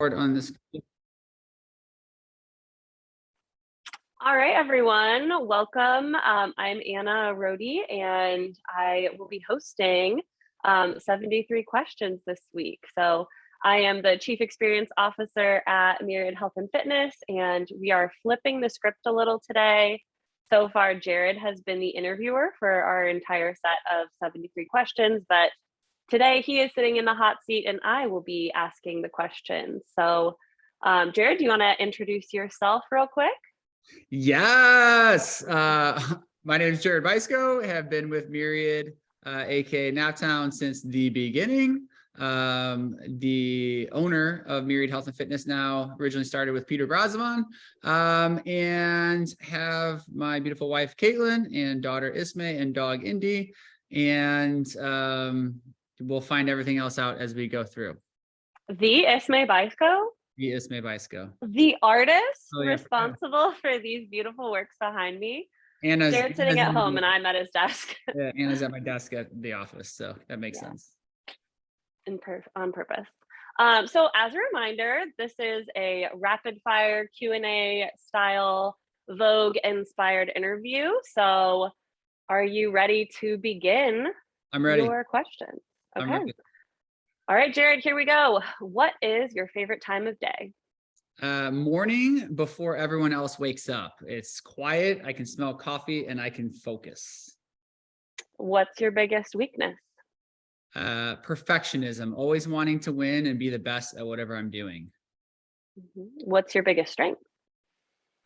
On this. All right, everyone, welcome. I'm Anna Rohde, and I will be hosting 73 questions this week. So I am the Chief Experience Officer at Myriad Health and Fitness, and we are flipping the script a little today. So far, Jared has been the interviewer for our entire set of 73 questions, but today he is sitting in the hot seat and I will be asking the questions. So Jared, do you want to introduce yourself real quick? Yes. My name is Jared Weisco. Have been with Myriad, aka Naptown, since the beginning. The owner of Myriad Health and Fitness now, originally started with Peter Brazavan, and have my beautiful wife Caitlin and daughter Ismay and dog Indy, and we'll find everything else out as we go through. The Ismay Weisco? The Ismay Weisco. The artist responsible for these beautiful works behind me. Jared's sitting at home and I'm at his desk. Yeah, Anna's at my desk at the office, so that makes sense. On purpose. So as a reminder, this is a rapid fire Q&A style Vogue inspired interview. So are you ready to begin? I'm ready. Your questions. Okay. I'm ready. All right, Jared, here we go. What is your favorite time of day? Morning before everyone else wakes up. It's quiet. I can smell coffee and I can focus. What's your biggest weakness? Perfectionism, always wanting to win and be the best at whatever I'm doing. What's your biggest strength?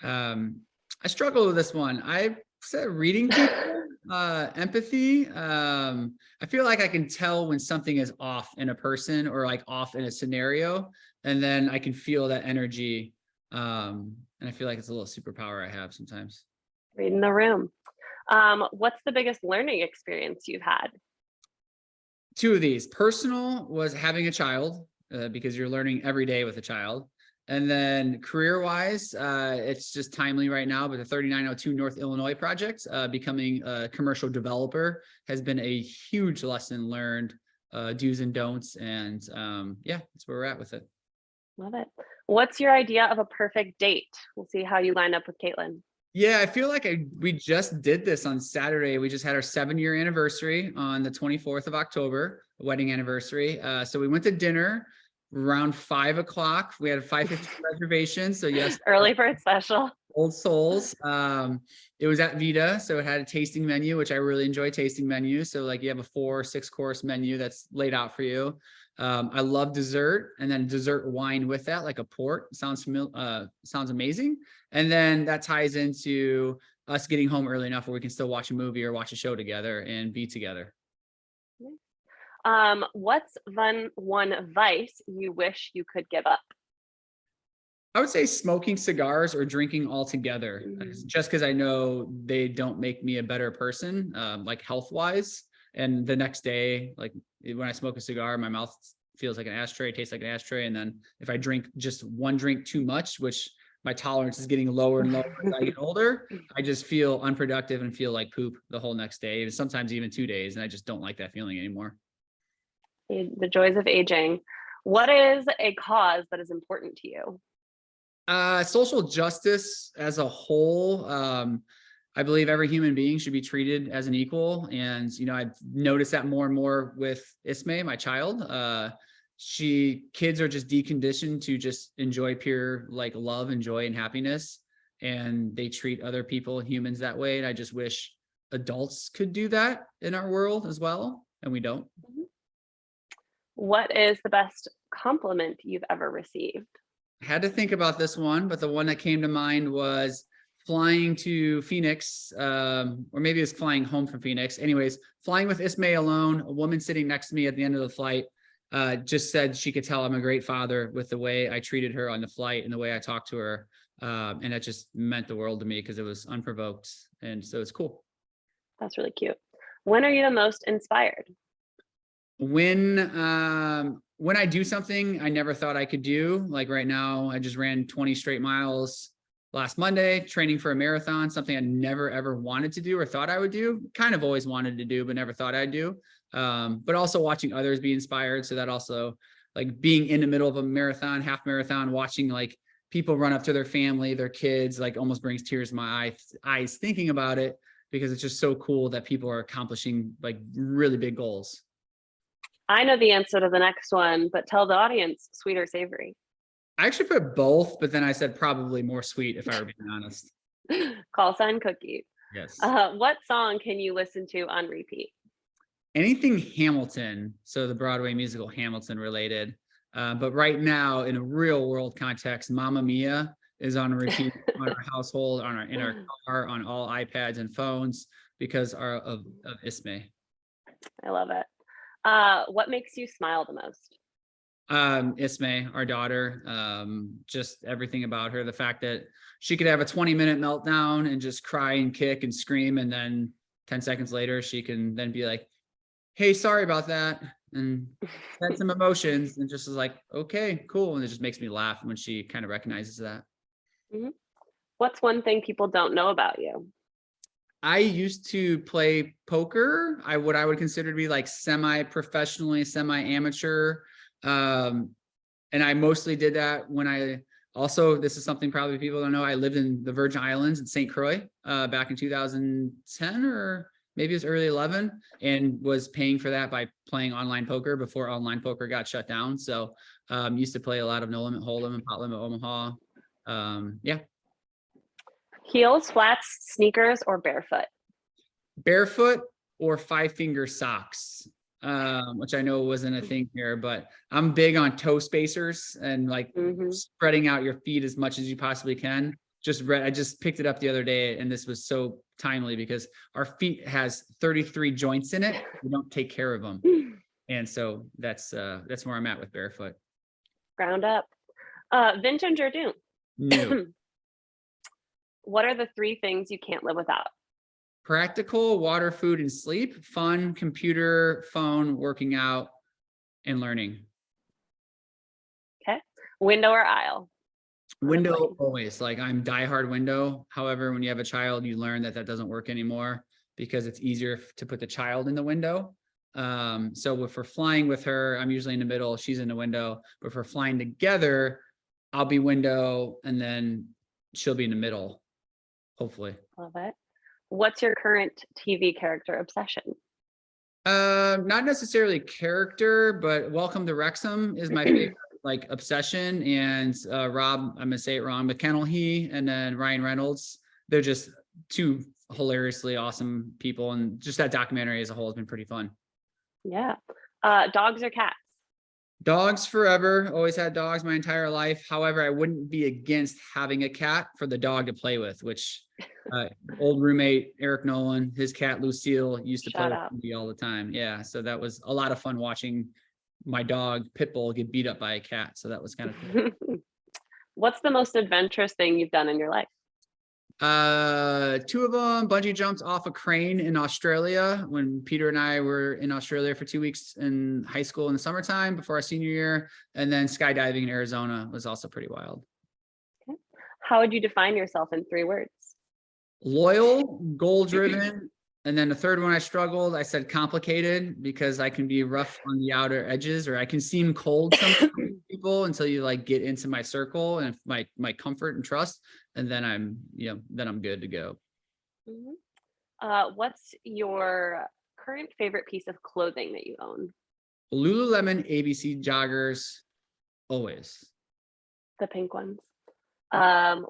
I struggle with this one. I said reading people, empathy. I feel like I can tell when something is off in a person or like off in a scenario, and then I can feel that energy. And I feel like it's a little superpower I have sometimes. Reading the room. What's the biggest learning experience you've had? Two of these. Personal was having a child, because you're learning every day with a child. And then career-wise, it's just timely right now, but the 3902 North Illinois project, becoming a commercial developer, has been a huge lesson learned, do's and don'ts. And yeah, that's where we're at with it. Love it. What's your idea of a perfect date? We'll see how you line up with Caitlin. Yeah, I feel like we just did this on Saturday. We just had our 7-year anniversary on the 24th of October, wedding anniversary. So we went to dinner around 5 o'clock. We had a 5:15 reservation. So yes, early bird special. Old Souls. It was at Vita, so it had a tasting menu, which I really enjoy tasting menus. So like you have a 4 or 6 course menu that's laid out for you. I love dessert, and then dessert wine with that, like a port. Sounds amazing. And then that ties into us getting home early enough where we can still watch a movie or watch a show together and be together. What's one vice you wish you could give up? I would say smoking cigars or drinking altogether, just because I know they don't make me a better person, like health-wise. And the next day, like when I smoke a cigar, my mouth feels like an ashtray, tastes like an ashtray. And then if I drink just one drink too much, which my tolerance is getting lower and lower as I get older, I just feel unproductive and feel like poop the whole next day, sometimes even 2 days. And I just don't like that feeling anymore. The joys of aging. What is a cause that is important to you? Social justice as a whole. I believe every human being should be treated as an equal. And, I've noticed that more and more with Ismay, my child. Kids are just deconditioned to just enjoy pure like love and joy and happiness. And they treat other people, humans, that way. And I just wish adults could do that in our world as well. And we don't. What is the best compliment you've ever received? I had to think about this one, but the one that came to mind was flying to Phoenix, or maybe it was flying home from Phoenix. Anyways, flying with Ismay alone, a woman sitting next to me at the end of the flight just said she could tell I'm a great father with the way I treated her on the flight and the way I talked to her. And that just meant the world to me because it was unprovoked. And so it's cool. That's really cute. When are you the most inspired? When I do something I never thought I could do, like right now, I just ran 20 straight miles last Monday, training for a marathon, something I never, ever wanted to do or thought I would do, kind of always wanted to do, but never thought I'd do. But also watching others be inspired. So that also like being in the middle of a marathon, half marathon, watching like people run up to their family, their kids, like almost brings tears to my eyes thinking about it, because it's just so cool that people are accomplishing like really big goals. I know the answer to the next one, but tell the audience, sweet or savory? I actually put both, but then I said probably more sweet if I were being honest. Call sign cookie. Yes. What song can you listen to on repeat? Anything Hamilton, so the Broadway musical Hamilton related. But right now, in a real world context, Mamma Mia is on repeat on our household, in our car, on all iPads and phones because of Ismay. I love it. What makes you smile the most? Ismay, our daughter, just everything about her. The fact that she could have a 20-minute meltdown and just cry and kick and scream, and then 10 seconds later, she can then be like, hey, sorry about that, and had some emotions, and just is like, okay, cool. And it just makes me laugh when she kind of recognizes that. Mhm. What's one thing people don't know about you? I used to play poker. What I would consider to be like semi-professionally, semi-amateur. And I mostly did that when this is something probably people don't know, I lived in the Virgin Islands in St. Croix back in 2010 or maybe it was early 11, and was paying for that by playing online poker before online poker got shut down. So used to play a lot of No Limit Hold'em and Pot Limit Omaha. Yeah. Heels, flats, sneakers, or barefoot? Barefoot or 5-finger socks, which I know wasn't a thing here, but I'm big on toe spacers and like spreading out your feet as much as you possibly can. I just picked it up the other day, and this was so timely because our feet has 33 joints in it. We don't take care of them. And so that's where I'm at with barefoot. Ground up. Vintage or new? New. What are the 3 things you can't live without? Practical, water, food, and sleep. Fun, computer, phone, working out, and learning. Okay. Window or aisle? Window always. Like I'm diehard window. However, when you have a child, you learn that doesn't work anymore because it's easier to put the child in the window. So if we're flying with her, I'm usually in the middle, she's in the window. But if we're flying together, I'll be window and then she'll be in the middle, hopefully. Love it. What's your current TV character obsession? Not necessarily character, but Welcome to Wrexham is my favorite like obsession. And Rob, I'm gonna say it wrong, McKennell, and then Ryan Reynolds. They're just 2 hilariously awesome people, and just that documentary as a whole has been pretty fun. Yeah. Dogs or cats? Dogs forever. Always had dogs my entire life. However, I wouldn't be against having a cat for the dog to play with, which old roommate Eric Nolan, his cat Lucille used to play with me all the time. Yeah, so that was a lot of fun watching my dog Pitbull get beat up by a cat. So that was kind of cool. What's the most adventurous thing you've done in your life? 2 of them bungee jumped off a crane in Australia when Peter and I were in Australia for 2 weeks in high school in the summertime before our senior year. And then skydiving in Arizona was also pretty wild. Okay. How would you define yourself in 3 words? Loyal, goal-driven, and then the third one I struggled. I said complicated because I can be rough on the outer edges, or I can seem cold to people until you like get into my circle and my comfort and trust, and then I'm good to go. What's your current favorite piece of clothing that you own? Lululemon ABC joggers, always. The pink ones.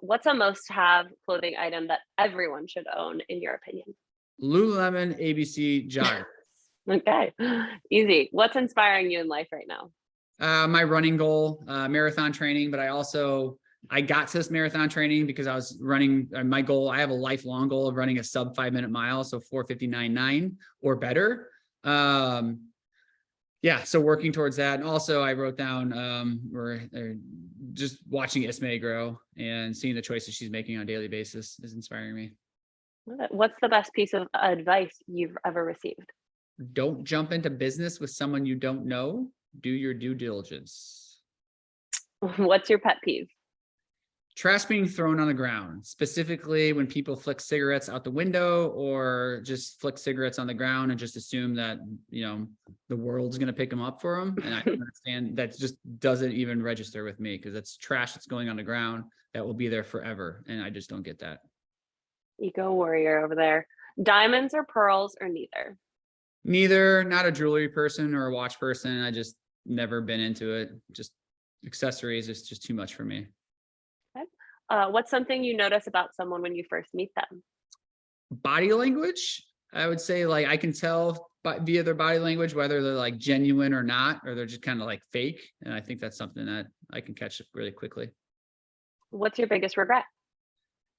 What's a must-have clothing item that everyone should own, in your opinion? Lululemon ABC joggers. Okay, easy. What's inspiring you in life right now? My running goal, marathon training, but I got to this marathon training because I was running my goal. I have a lifelong goal of running a sub 5-minute mile. So 4:59.9 or better. Yeah. So working towards that. And also I wrote down, we're just watching Ismay grow and seeing the choices she's making on a daily basis is inspiring me. What's the best piece of advice you've ever received? Don't jump into business with someone you don't know. Do your due diligence. What's your pet peeve? Trash being thrown on the ground, specifically when people flick cigarettes out the window or just flick cigarettes on the ground and just assume that, the world's going to pick them up for them. And I don't understand, that just doesn't even register with me, because it's trash that's going on the ground that will be there forever. And I just don't get that. Eco warrior over there. Diamonds or pearls or neither? Neither, not a jewelry person or a watch person. I just never been into it. Just accessories is just too much for me. What's something you notice about someone when you first meet them? Body language, I would say, like, I can tell via their body language whether they're like genuine or not, or they're just kind of like fake. And I think that's something that I can catch really quickly. What's your biggest regret?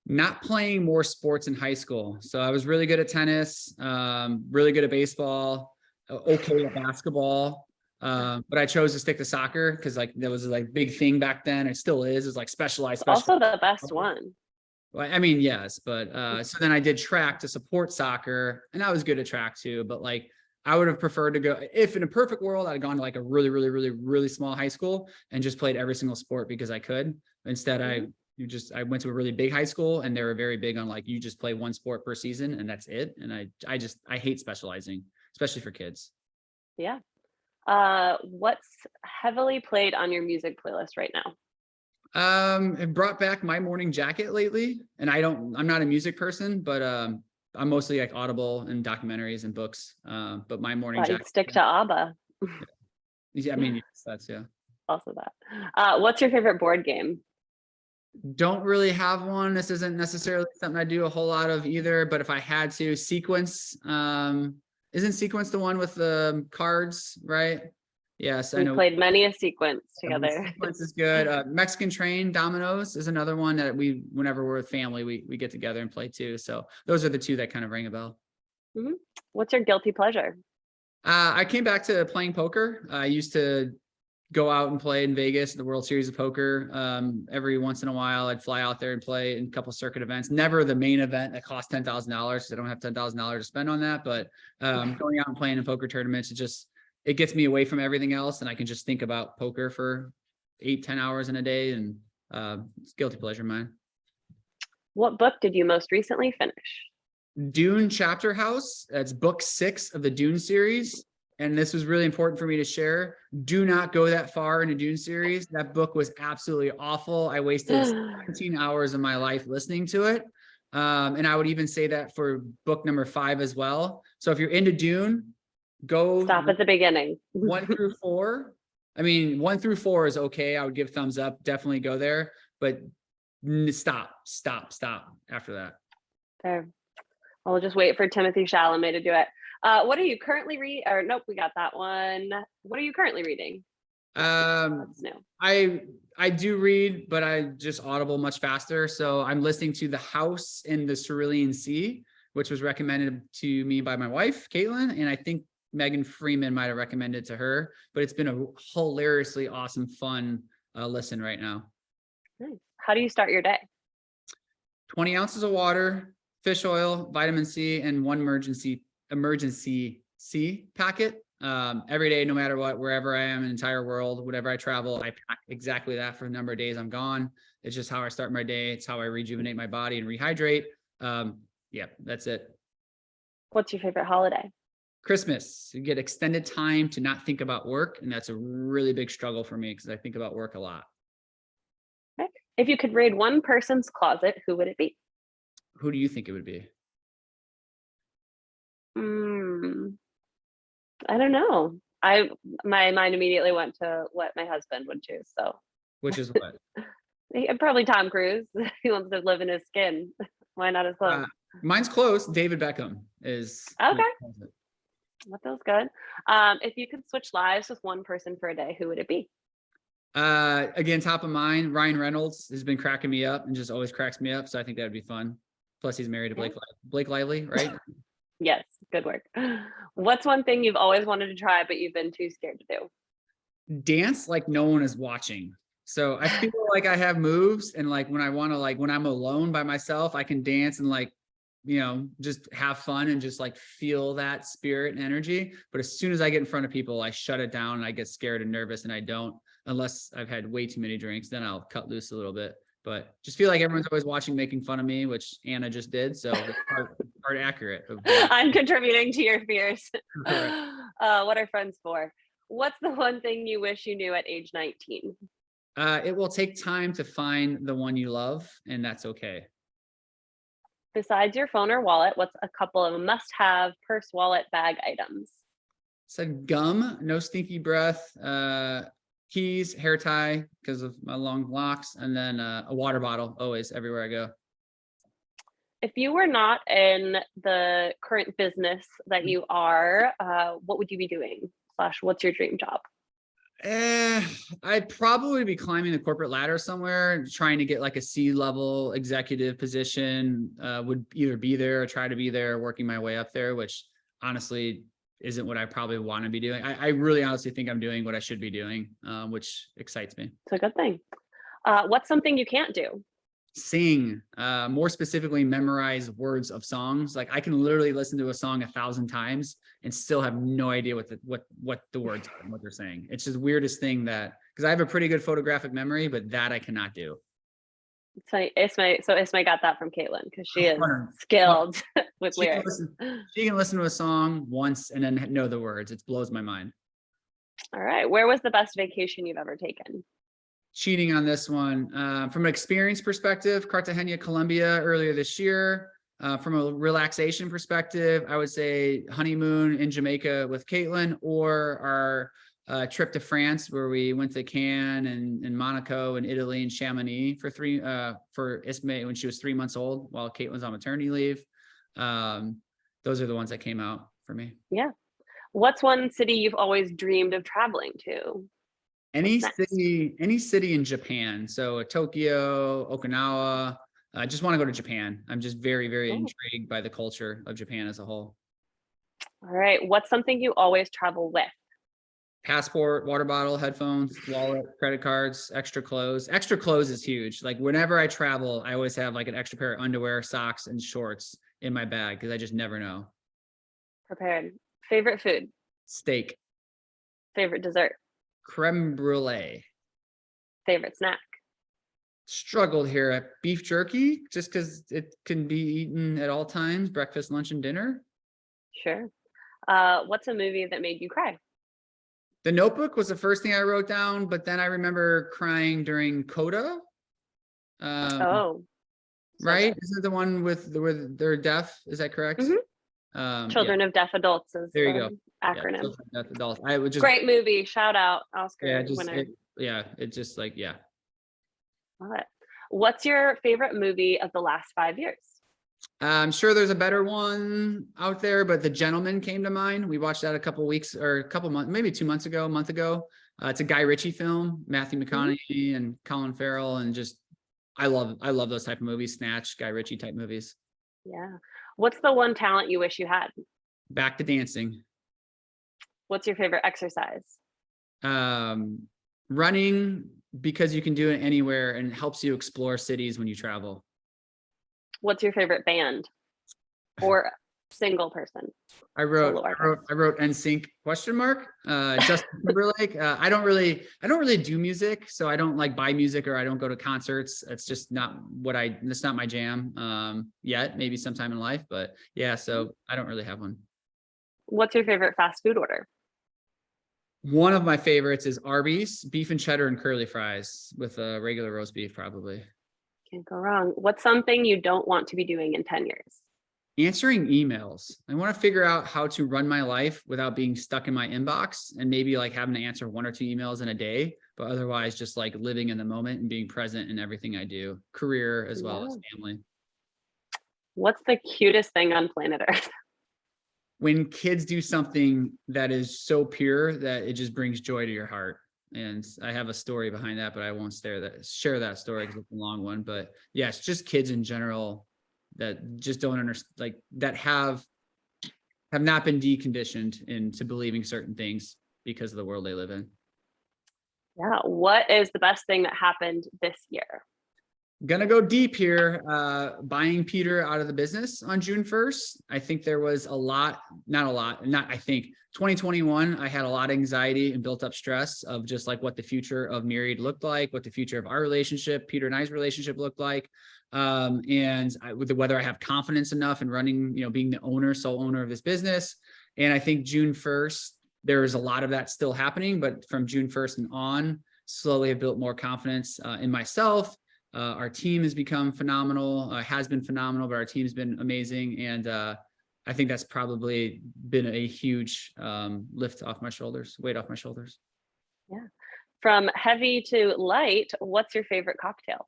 Not playing more sports in high school. So I was really good at tennis, really good at baseball, okay at basketball. But I chose to stick to soccer because like that was like big thing back then. It still is. It's like specialized. Also the best one. Well, I mean, yes, but so then I did track to support soccer, and I was good at track too. But like, I would have preferred to go, if in a perfect world, I'd gone to like a really, really, really, really small high school and just played every single sport because I could. Instead, I went to a really big high school, and they were very big on like, you just play one sport per season and that's it. And I hate specializing, especially for kids. Yeah. What's heavily played on your music playlist right now? It brought back My Morning Jacket lately, and I'm not a music person, but I'm mostly like Audible and documentaries and books. But My Morning Thought you'd Jacket. stick to ABBA. Yeah, I mean, yes, that's, yeah. Also that. What's your favorite board game? Don't really have one. This isn't necessarily something I do a whole lot of either, but if I had to, Sequence, isn't Sequence the one with the cards, right? Yes, I We know. played many a sequence together. Sequence is good. Mexican Train Dominoes is another one that whenever we're with family, we get together and play too. So those are the two that kind of ring a bell. Mm-hmm. What's your guilty pleasure? I came back to playing poker. I used to go out and play in Vegas, the World Series of Poker. Every once in a while, I'd fly out there and play in a couple circuit events. Never the main event that cost $10,000 because I don't have $10,000 to spend on that. But going out and playing in poker tournaments, it gets me away from everything else, and I can just think about poker for 8-10 hours in a day, and it's guilty pleasure of mine. What book did you most recently finish? Dune Chapter House. That's book 6 of the Dune series. And this was really important for me to share. Do not go that far in a Dune series. That book was absolutely awful. I wasted 17 hours of my life listening to it. And I would even say that for book number 5 as well. So if you're into Dune, go Stop at the beginning. 1 through 4. I mean, 1 through 4 is okay. I would give thumbs up. Definitely go there, but stop after that. Fair. I'll just wait for Timothy Chalamet to do it. What are you currently reading? Or nope, we got that one. What are you currently reading? What's new? I do read, but I just Audible much faster. So I'm listening to The House in the Cerulean Sea, which was recommended to me by my wife, Caitlin, and I think Megan Freeman might have recommended it to her. But it's been a hilariously awesome, fun listen right now. Nice. How do you start your day? 20 ounces of water, fish oil, vitamin C, and 1 emergency C packet. Every day, no matter what, wherever I am in the entire world, whatever I travel, I pack exactly that for the number of days I'm gone. It's just how I start my day. It's how I rejuvenate my body and rehydrate. Yeah, that's it. What's your favorite holiday? Christmas. You get extended time to not think about work, and that's a really big struggle for me because I think about work a lot. Okay. If you could raid one person's closet, who would it be? Who do you think it would be? I don't know. My mind immediately went to what my husband would choose. So, which is what? Probably Tom Cruise. He wants to live in his skin. Why not his clothes? Mine's close. David Beckham is okay. That feels good. If you could switch lives with one person for a day, who would it be? Again, top of mind, Ryan Reynolds has been cracking me up and just always cracks me up. So I think that would be fun. Plus, he's married to Blake Lively, right? Yes, good work. What's one thing you've always wanted to try, but you've been too scared to do? Dance like no one is watching. So I feel like I have moves, and like when I want to, like when I'm alone by myself, I can dance and like, just have fun and just like feel that spirit and energy. But as soon as I get in front of people, I shut it down and I get scared and nervous, and I don't, unless I've had way too many drinks, then I'll cut loose a little bit. but just feel like everyone's always watching, making fun of me, which Anna just did. So it's part accurate of what I'm contributing to your fears. correct. What are friends for? What's the one thing you wish you knew at age 19? It will take time to find the one you love, and that's okay. Besides your phone or wallet, what's a couple of must-have purse, wallet, bag items? Said gum, no stinky breath, keys, hair tie because of my long locks, and then a water bottle always everywhere I go. If you were not in the current business that you are, what would you be doing? Slash, what's your dream job? I'd probably be climbing the corporate ladder somewhere, trying to get like a C-level executive position. Would either be there or try to be there, working my way up there, which honestly isn't what I probably want to be doing. I really honestly think I'm doing what I should be doing, which excites me. It's a good thing. What's something you can't do? Sing, more specifically, memorize words of songs. Like I can literally listen to a song 1,000 times and still have no idea what the words are and what they're saying. It's just the weirdest thing that, because I have a pretty good photographic memory, but that I cannot do. So Ismay got that from Caitlin because she is 100. skilled with She can lyrics. listen to a song once and then know the words. It blows my mind. All right. Where was the best vacation you've ever taken? Cheating on this one. From an experience perspective, Cartagena, Colombia earlier this year. From a relaxation perspective, I would say honeymoon in Jamaica with Caitlin, or our trip to France where we went to Cannes and Monaco and Italy and Chamonix for Ismay when she was 3 months old while Caitlin's on maternity leave. Those are the ones that came out for me. Yeah. What's one city you've always dreamed of traveling to? Any What's next? city in Japan. So Tokyo, Okinawa. I just want to go to Japan. I'm just very, very Cool. intrigued by the culture of Japan as a whole. All right. What's something you always travel with? Passport, water bottle, headphones, wallet, credit cards, extra clothes. Extra clothes is huge. Like whenever I travel, I always have like an extra pair of underwear, socks, and shorts in my bag because I just never know. Prepared. Favorite food? Steak, Favorite dessert? creme brulee. Favorite snack? Struggled here at beef jerky just because it can be eaten at all times, breakfast, lunch, and dinner. Sure. What's a movie that made you cry? The Notebook was the first thing I wrote down, but then I remember crying during Coda. Oh, so Right? good. Isn't it the one with they're deaf? Is that correct? Mhm. Yeah. Children of Deaf Adults is There you the go. Yeah, acronym. children of deaf adults. I would just Great movie. Shout out yeah, Oscar winner. it just like yeah. Love it. What's your favorite movie of the last 5 years? I'm sure there's a better one out there, but The Gentleman came to mind. We watched that a couple weeks or a couple months, maybe 2 months ago, a month ago. It's a Guy Ritchie film, Matthew McConaughey and Colin Farrell, and just I love those type of movies, Snatch, Guy Ritchie type movies. Yeah. What's the one talent you wish you had? Back to dancing. What's your favorite exercise? Running because you can do it anywhere and it helps you explore cities when you travel. What's your favorite band or single person? I wrote Solo artist. NSYNC question mark. Justin Timberlake. I don't really do music, so I don't like buy music or I don't go to concerts. It's just not it's not my jam yet, maybe sometime in life, but yeah, so I don't really have one. What's your favorite fast food order? One of my favorites is Arby's, beef and cheddar and curly fries with a regular roast beef, probably. Can't go wrong. What's something you don't want to be doing in 10 years? Answering emails. I want to figure out how to run my life without being stuck in my inbox and maybe like having to answer 1 or 2 emails in a day, but otherwise just like living in the moment and being present in everything I do, career as well as family. What's the cutest thing on planet Earth? When kids do something that is so pure that it just brings joy to your heart. And I have a story behind that, but I won't share that story because it's a long one. But yeah, it's just kids in general that just don't understand, like that have not been deconditioned into believing certain things because of the world they live in. Yeah. What is the best thing that happened this year? Gonna go deep here. Buying Peter out of the business on June 1st. I think there was I think 2021, I had a lot of anxiety and built up stress of just like what the future of Myriad looked like, what the future of our relationship, Peter and I's relationship looked like. With whether I have confidence enough in running, being the sole owner of this business. And I think June 1st, there is a lot of that still happening, but from June 1st and on, slowly have built more confidence in myself. Our team has become phenomenal, has been phenomenal, but our team's been amazing. And I think that's probably been a huge weight off my shoulders. Yeah. From heavy to light, what's your favorite cocktail?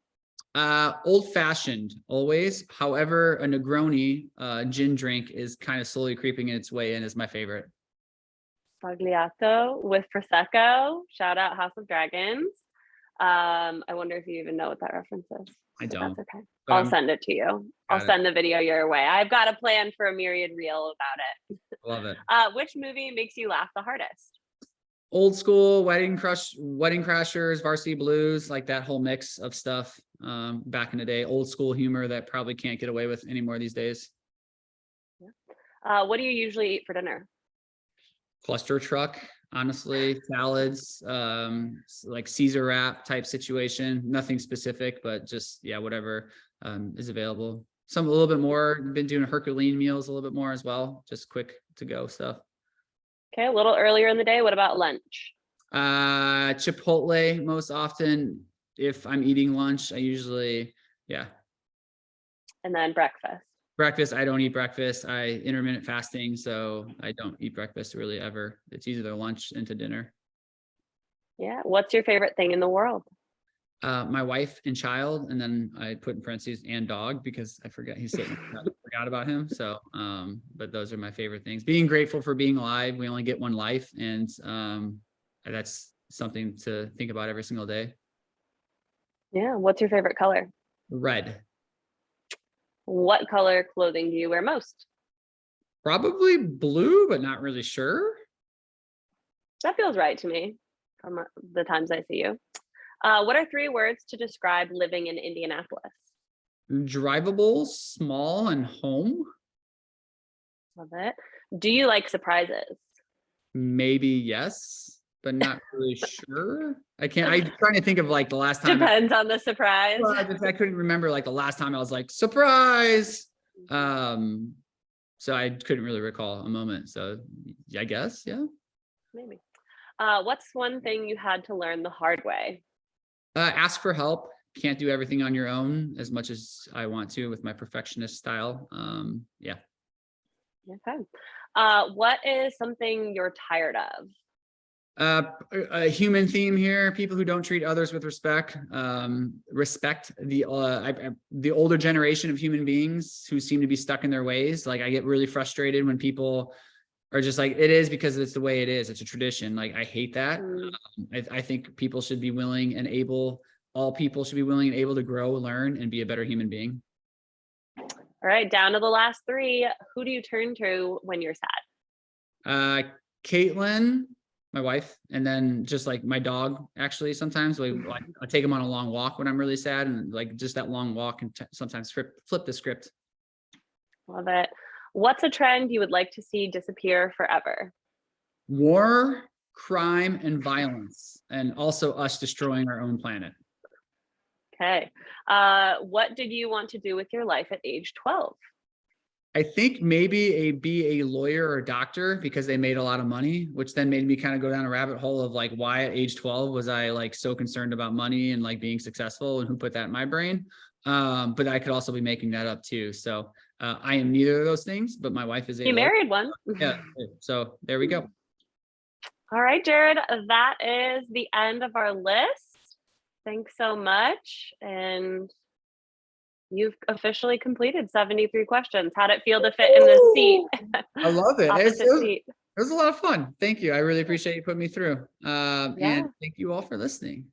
Old fashioned always. However, a Negroni gin drink is kind of slowly creeping its way in as my favorite. Spagliato with Prosecco. Shout out House of Dragons. I wonder if you even know what that reference is. I don't. That's okay. I'll send it to you. I'll send the video your way. I've got a plan for a Myriad reel about it. Love it. Which movie makes you laugh the hardest? Old school, Wedding Crashers, Varsity Blues, like that whole mix of stuff back in the day. Old school humor that probably can't get away with anymore these days. Yeah. What do you usually eat for dinner? Cluster truck, honestly, salads, like Caesar wrap type situation. Nothing specific, but just whatever is available. A little bit more. Been doing Herculean meals a little bit more as well. Just quick to go stuff. Okay, a little earlier in the day. What about lunch? Chipotle most often. If I'm eating lunch, I usually, And then breakfast. Breakfast, I don't eat breakfast. I intermittent fasting, so I don't eat breakfast really ever. It's either lunch into dinner. Yeah. What's your favorite thing in the world? My wife and child, and then I put in parentheses and dog because I forgot forgot about him. So, but those are my favorite things. Being grateful for being alive. We only get one life, and that's something to think about every single day. Yeah. What's your favorite color? Red. What color clothing do you wear most? Probably blue, but not really sure. That feels right to me from the times I see you. What are 3 words to describe living in Indianapolis? Drivable, small, and home. Love it. Do you like surprises? Maybe yes, but not really sure. I'm trying to think of like the last time. Depends on the surprise. I couldn't remember like the last time I was like, surprise. So I couldn't really recall a moment. So I guess, yeah. Maybe. What's one thing you had to learn the hard way? Ask for help. Can't do everything on your own as much as I want to with my perfectionist style. Yeah. Okay. What is something you're tired of? A human theme here. People who don't treat others with respect. Respect the older generation of human beings who seem to be stuck in their ways. Like I get really frustrated when people are just like, it is because it's the way it is. It's a tradition. Like I hate that. I think people should be willing and able. All people should be willing and able to grow, learn, and be a better human being. All right, down to the last 3. Who do you turn to when you're sad? Caitlin, my wife, and then just like my dog. Actually, sometimes I take him on a long walk when I'm really sad, and like just that long walk and sometimes flip the script. Love it. What's a trend you would like to see disappear forever? War, crime, and violence, and also us destroying our own planet. Okay. What did you want to do with your life at age 12? I think maybe be a lawyer or doctor because they made a lot of money, which then made me kind of go down a rabbit hole of like, why at age 12 was I like so concerned about money and like being successful, and who put that in my brain? But I could also be making that up too. So I am neither of those things, but my wife is a You married one. Yeah. So there we go. All right, Jared, that is the end of our list. Thanks so much. And you've officially completed 73 questions. How'd it feel to fit in this seat? I love it. It was a lot of fun. Thank you. I really appreciate you putting me through. Yeah. And thank you all for listening.